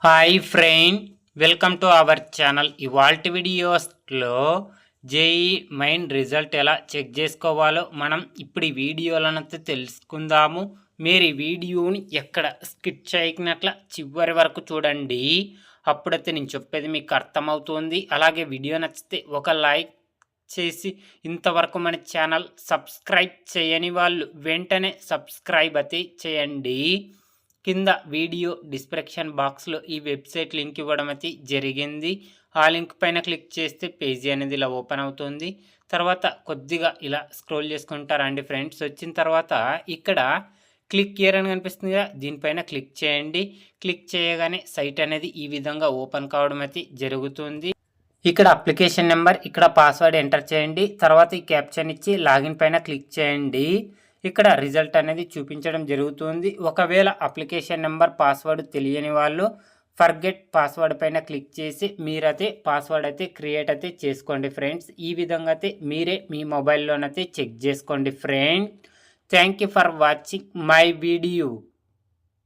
Hi friend, welcome to our channel. ఇవాల్టి వీడియోస్లో JEE main result ఎలా చెక్ చేసుకోవాలో మనం ఇప్పుడు ఈ వీడియోలనైతే తెలుసుకుందాము. మీరు ఈ వీడియోని ఎక్కడ స్కిప్ చేయకున్నట్ల చివరి వరకు చూడండి. అప్పుడైతే నేను చెప్పేది మీకు అర్థమవుతుంది. అలాగే వీడియో నచ్చితే ఒక లైక్ చేసి ఇంతవరకు మన ఛానల్ సబ్స్క్రైబ్ చేయని వాళ్ళు వెంటనే సబ్స్క్రైబ్ అయితే చేయండి. కింద వీడియో డిస్క్రిప్షన్ బాక్స్లో ఈ వెబ్సైట్ లింక్ ఇవ్వడం అయితే జరిగింది. ఆ లింక్ పైన క్లిక్ చేస్తే పేజీ అనేది ఇలా ఓపెన్ అవుతుంది. తర్వాత కొద్దిగా ఇలా స్క్రోల్ చేసుకుంటారండి ఫ్రెండ్స్. వచ్చిన తర్వాత ఇక్కడ క్లిక్ హియర్ అని కనిపిస్తుంది కదా, దీనిపైన క్లిక్ చేయండి. క్లిక్ చేయగానే సైట్ అనేది ఈ విధంగా ఓపెన్ కావడం అయితే జరుగుతుంది. ఇక్కడ అప్లికేషన్ నెంబర్, ఇక్కడ పాస్వర్డ్ ఎంటర్ చేయండి. తర్వాత ఈ క్యాప్షన్ ఇచ్చి లాగిన్ పైన క్లిక్ చేయండి. ఇక్కడ రిజల్ట్ అనేది చూపించడం జరుగుతుంది. ఒకవేళ అప్లికేషన్ నెంబర్ పాస్వర్డ్ తెలియని వాళ్ళు ఫర్గెట్ పాస్వర్డ్ పైన క్లిక్ చేసి మీరైతే పాస్వర్డ్ అయితే క్రియేట్ అయితే చేసుకోండి ఫ్రెండ్స్. ఈ విధంగా అయితే మీరే మీ మొబైల్లోనైతే చెక్ చేసుకోండి friend. Thank you for watching my video.